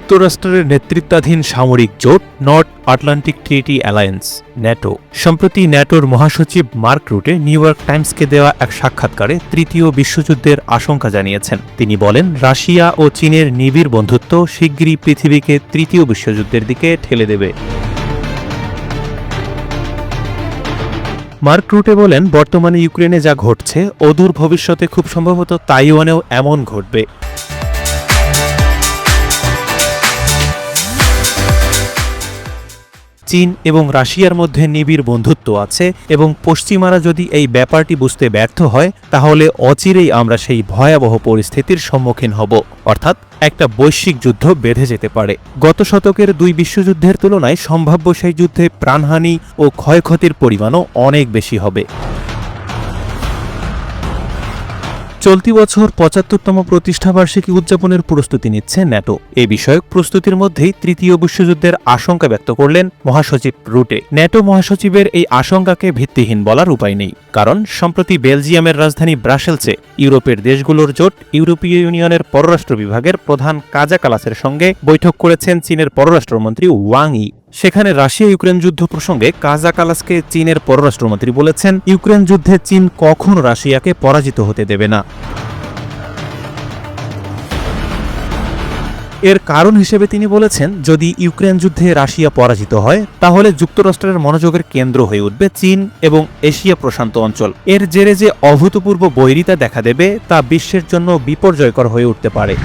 যুক্তরাষ্ট্রের নেতৃত্বাধীন সামরিক জোট নর্থ আটলান্টিক ট্রিটি অ্যালায়েন্স ন্যাটো সম্প্রতি ন্যাটোর মহাসচিব মার্ক রুটে নিউ ইয়র্ক টাইমসকে দেওয়া এক সাক্ষাৎকারে তৃতীয় বিশ্বযুদ্ধের আশঙ্কা জানিয়েছেন। তিনি বলেন, রাশিয়া ও চীনের নিবিড় বন্ধুত্ব শিগগিরই পৃথিবীকে তৃতীয় বিশ্বযুদ্ধের দিকে ঠেলে দেবে। মার্ক রুটে বলেন, বর্তমানে ইউক্রেনে যা ঘটছে অদূর ভবিষ্যতে খুব সম্ভবত তাইওয়ানেও এমন ঘটবে। চীন এবং রাশিয়ার মধ্যে নিবিড় বন্ধুত্ব আছে এবং পশ্চিমারা যদি এই ব্যাপারটি বুঝতে ব্যর্থ হয় তাহলে অচিরেই আমরা সেই ভয়াবহ পরিস্থিতির সম্মুখীন হব, অর্থাৎ একটা বৈশ্বিক যুদ্ধ বেঁধে যেতে পারে। গত শতকের দুই বিশ্বযুদ্ধের তুলনায় সম্ভাব্য সেই যুদ্ধে প্রাণহানি ও ক্ষয়ক্ষতির পরিমাণও অনেক বেশি হবে। চলতি বছর ৭৫তম প্রতিষ্ঠাবার্ষিকী উদযাপনের প্রস্তুতি নিচ্ছে ন্যাটো। এ বিষয়ক প্রস্তুতির মধ্যেই তৃতীয় বিশ্বযুদ্ধের আশঙ্কা ব্যক্ত করলেন মহাসচিব রুটে। ন্যাটো মহাসচিবের এই আশঙ্কাকে ভিত্তিহীন বলার উপায় নেই, কারণ সম্প্রতি বেলজিয়ামের রাজধানী ব্রাসেলসে ইউরোপের দেশগুলোর জোট ইউরোপীয় ইউনিয়নের পররাষ্ট্র বিভাগের প্রধান কাজা কালাসের সঙ্গে বৈঠক করেছেন চীনের পররাষ্ট্রমন্ত্রী ওয়াং ই। সেখানে রাশিয়া ইউক্রেন যুদ্ধ প্রসঙ্গে কাজা কালাসকে চীনের পররাষ্ট্রমন্ত্রী বলেছেন, ইউক্রেন যুদ্ধে চীন কখনো রাশিয়াকে পরাজিত হতে দেবে না। এর কারণ হিসেবে তিনি বলেছেন, যদি ইউক্রেন যুদ্ধে রাশিয়া পরাজিত হয় তাহলে যুক্তরাষ্ট্রের মনোযোগের কেন্দ্র হয়ে উঠবে চীন এবং এশিয়া প্রশান্ত অঞ্চল। এর জেরে যে অভূতপূর্ব বৈরিতা দেখা দেবে তা বিশ্বের জন্য বিপর্যয়কর হয়ে উঠতে পারে।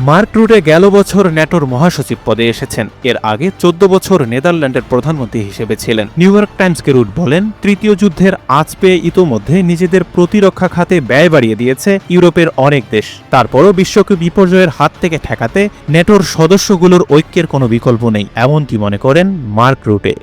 মার্ক রুটে গেল বছর ন্যাটোর মহাসচিব পদে এসেছেন। এর আগে ১৪ বছর নেদারল্যান্ডের প্রধানমন্ত্রী হিসেবে ছিলেন। নিউ ইয়র্ক টাইমসকে রুট বলেন, তৃতীয় যুদ্ধের আঁচ পেয়ে ইতোমধ্যে নিজেদের প্রতিরক্ষা খাতে ব্যয় বাড়িয়ে দিয়েছে ইউরোপের অনেক দেশ। তারপরও বিশ্বকে বিপর্যয়ের হাত থেকে ঠেকাতে ন্যাটোর সদস্যগুলোর ঐক্যের কোনো বিকল্প নেই, এমনটি মনে করেন মার্ক রুটে।